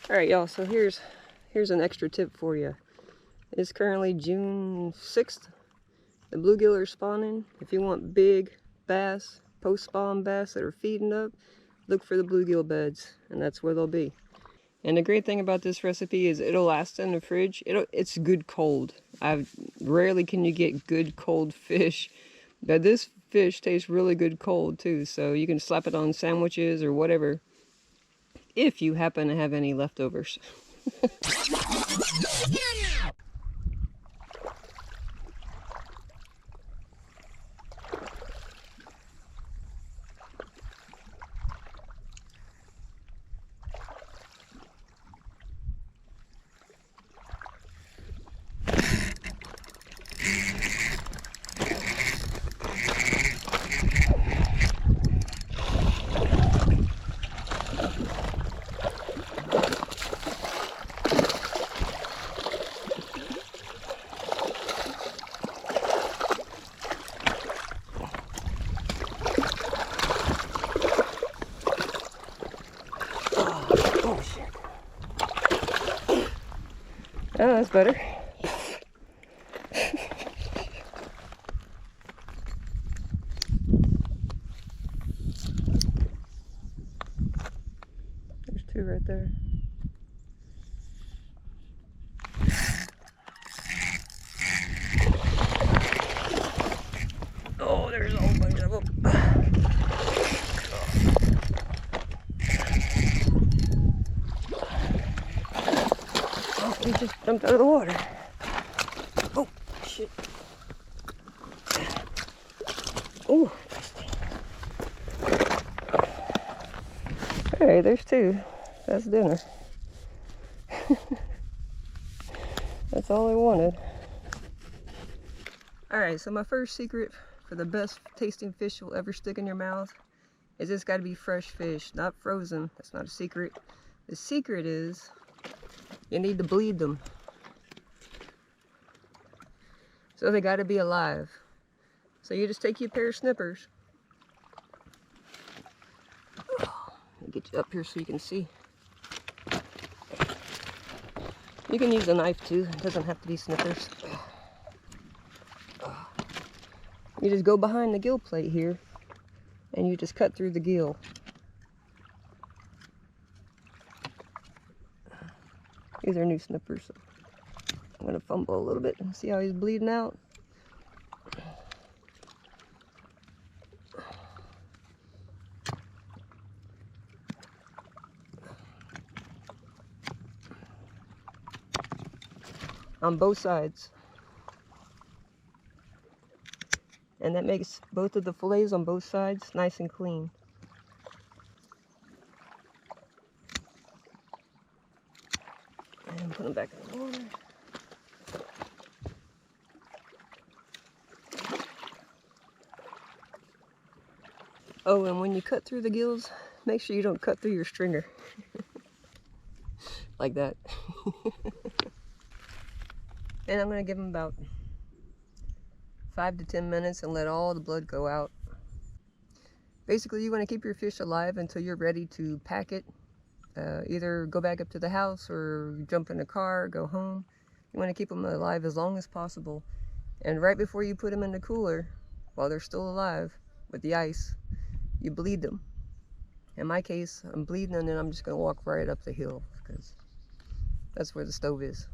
Alright y'all, so here's an extra tip for you. It's currently June 6th. The bluegill are spawning. If you want big bass, post-spawn bass that are feeding up, look for the bluegill beds, and that's where they'll be. And the great thing about this recipe is it'll last in the fridge. It's good cold. Rarely can you get good cold fish, but this fish tastes really good cold too, so you can slap it on sandwiches or whatever, if you happen to have any leftovers. Oh, that's better. There's two right there. Oh, there's a whole bunch of them. Oh, he just jumped out of the water. Oh, shit. Oh. Alright, there's two. That's dinner. That's all I wanted. Alright, so my first secret for the best tasting fish you'll ever stick in your mouth is it's got to be fresh fish, not frozen. That's not a secret. The secret is you need to bleed them. So they got to be alive. So you just take you a pair of snippers. Let me get you up here so you can see. You can use a knife too. It doesn't have to be snippers. You just go behind the gill plate here and you just cut through the gill. These are new snippers. So I'm gonna fumble a little bit and see how he's bleeding out. On both sides. And that makes both of the fillets on both sides nice and clean. And put them back in the water. Oh, and when you cut through the gills, make sure you don't cut through your stringer. Like that. And I'm going to give them about 5 to 10 minutes and let all the blood go out. Basically, you want to keep your fish alive until you're ready to pack it. Either go back up to the house or jump in a car, go home. You want to keep them alive as long as possible. And right before you put them in the cooler, while they're still alive with the ice, you bleed them. In my case, I'm bleeding and then I'm just going to walk right up the hill because that's where the stove is.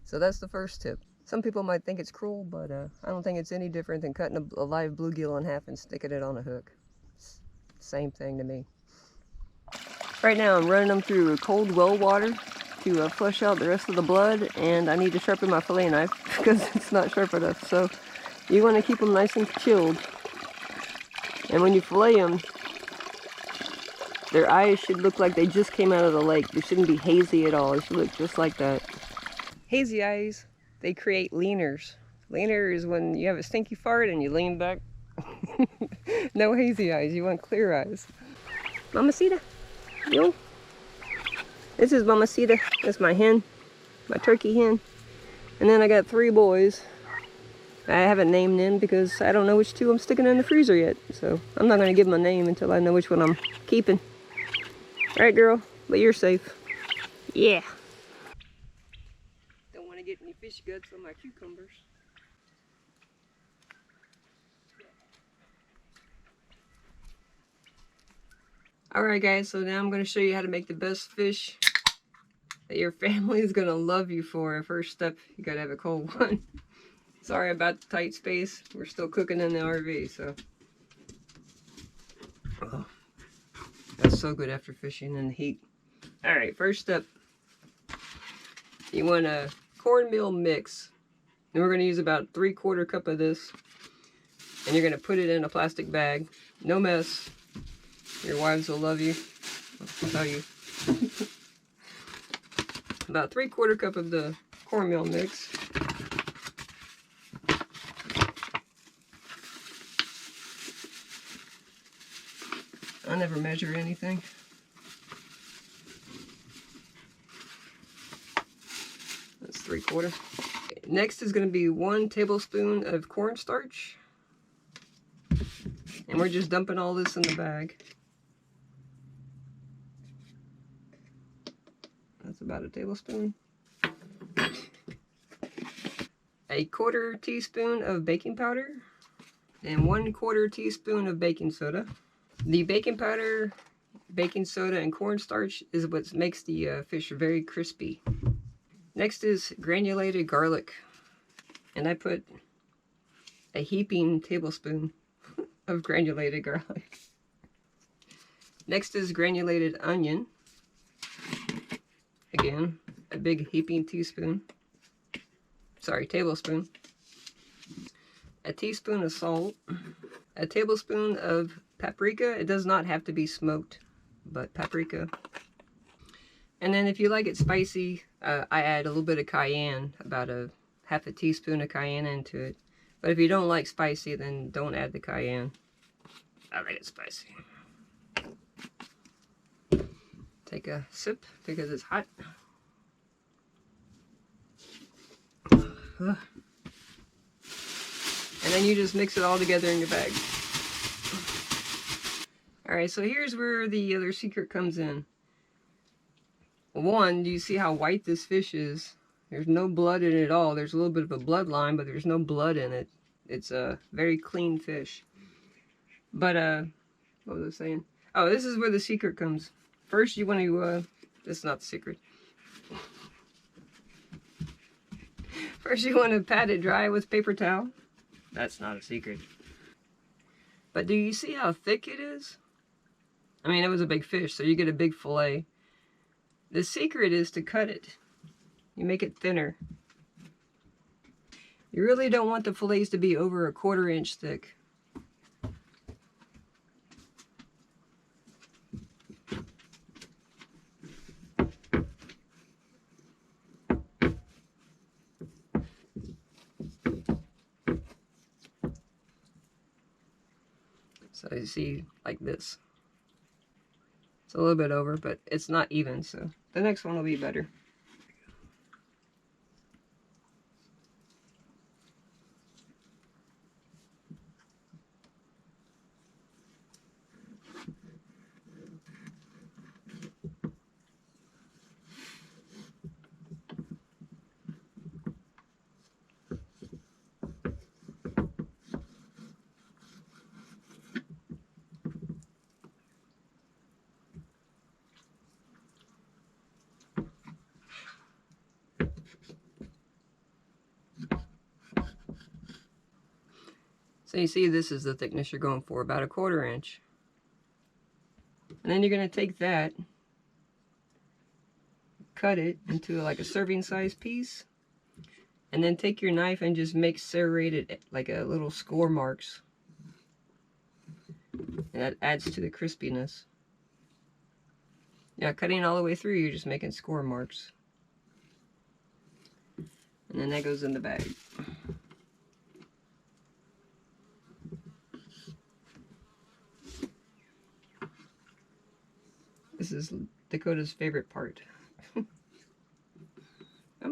So that's the first tip. Some people might think it's cruel, but I don't think it's any different than cutting a live bluegill in half and sticking it on a hook. It's the same thing to me. Right now I'm running them through cold well water to flush out the rest of the blood, and I need to sharpen my fillet knife because it's not sharp enough. So you want to keep them nice and chilled. And when you fillet them, their eyes should look like they just came out of the lake. They shouldn't be hazy at all. They should look just like that. Hazy eyes, they create leaners. Leaner is when you have a stinky fart and you lean back. No hazy eyes, you want clear eyes. Mamacita, yo. This is Mamacita. That's my hen, my turkey hen. And then I got 3 boys. I haven't named them because I don't know which 2 I'm sticking in the freezer yet. So I'm not going to give them a name until I know which one I'm keeping. All right, girl, but you're safe. Yeah. Don't want to get any fish guts on my cucumbers. Alright guys, so now I'm going to show you how to make the best fish that your family is going to love you for. First step, you got to have a cold one. Sorry about the tight space. We're still cooking in the RV, so. Oh, that's so good after fishing in the heat. Alright, first step. You want a cornmeal mix. And we're going to use about 3/4 cup of this. And you're going to put it in a plastic bag. No mess. Your wives will love you. I'll tell you. About 3/4 cup of the cornmeal mix. I never measure anything. That's 3/4. Next is going to be 1 tablespoon of cornstarch. And we're just dumping all this in the bag. That's about a tablespoon. 1/4 teaspoon of baking powder. And 1/4 teaspoon of baking soda. The baking powder, baking soda, and cornstarch is what makes the fish very crispy. Next is granulated garlic. And I put a heaping tablespoon of granulated garlic. Next is granulated onion. Again, a big heaping tablespoon. A teaspoon of salt. A tablespoon of paprika. It does not have to be smoked, but paprika. And then if you like it spicy, I add a little bit of cayenne, about a 1/2 teaspoon of cayenne into it. But if you don't like spicy, then don't add the cayenne. I like it spicy. Take a sip because it's hot. And then you just mix it all together in your bag. Alright, so here's where the other secret comes in. One, do you see how white this fish is? There's no blood in it at all. There's a little bit of a bloodline, but there's no blood in it. It's a very clean fish. But, what was I saying? Oh, this is where the secret comes. First, you want to, this is not the secret. First, you want to pat it dry with paper towel. That's not a secret. But do you see how thick it is? I mean, it was a big fish, so you get a big fillet. The secret is to cut it. You make it thinner. You really don't want the fillets to be over 1/4 inch thick. So you see, like this. It's a little bit over, but it's not even, so the next one will be better. So you see, this is the thickness you're going for, about 1/4 inch. And then you're going to take that, cut it into like a serving size piece, and then take your knife and just make serrated like a little score marks. And that adds to the crispiness. Yeah, cutting all the way through, you're just making score marks. And then that goes in the bag. This is Dakota's favorite part. I'm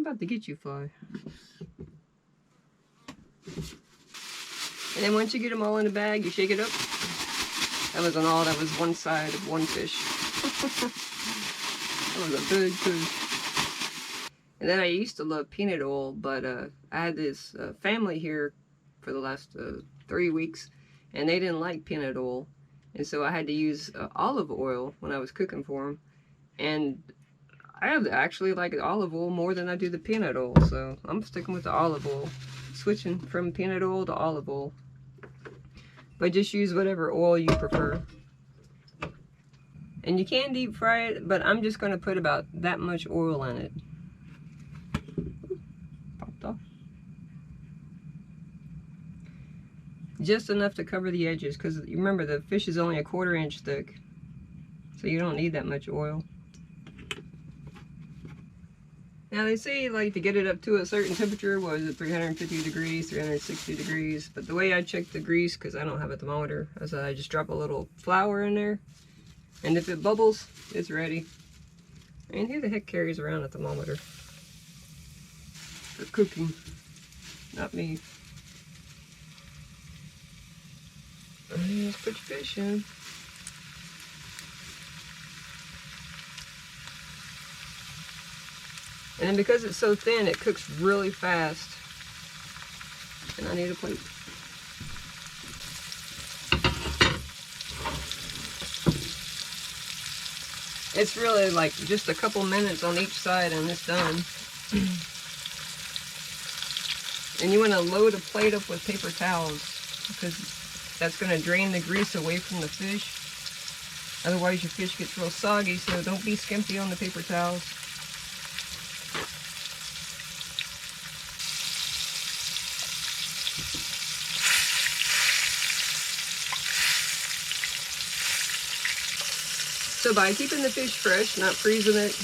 about to get you, fly. And then once you get them all in the bag, you shake it up. That wasn't all, that was one side of one fish. was a big fish. And then I used to love peanut oil, but I had this family here for the last 3 weeks, and they didn't like peanut oil. And so I had to use olive oil when I was cooking for them. And I actually like olive oil more than I do the peanut oil. So I'm sticking with the olive oil. Switching from peanut oil to olive oil. But just use whatever oil you prefer. And you can deep fry it, but I'm just going to put about that much oil in it. Popped off. Just enough to cover the edges, because remember the fish is only a 1/4 inch thick. So you don't need that much oil. Now they say like to get it up to a certain temperature, what was it, 350 degrees, 360 degrees. But the way I check the grease, because I don't have a thermometer, is I just drop a little flour in there. And if it bubbles, it's ready. And who the heck carries around a thermometer? For cooking. Not me. Let's put your fish in. And then because it's so thin, it cooks really fast. And I need a plate. It's really like just a couple minutes on each side and it's done. And you want to load a plate up with paper towels, because that's going to drain the grease away from the fish. Otherwise your fish gets real soggy, so don't be skimpy on the paper towels. So by keeping the fish fresh, not freezing it,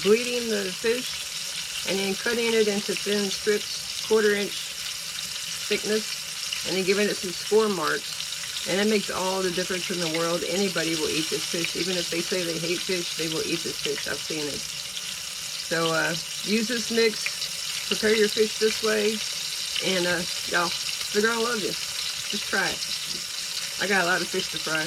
bleeding the fish, and then cutting it into thin strips, 1/4 inch thickness, and then giving it some score marks, and it makes all the difference in the world. Anybody will eat this fish. Even if they say they hate fish, they will eat this fish. I've seen it. So use this mix, prepare your fish this way, and y'all, the girl loves you. Just try it. I got a lot of fish to fry.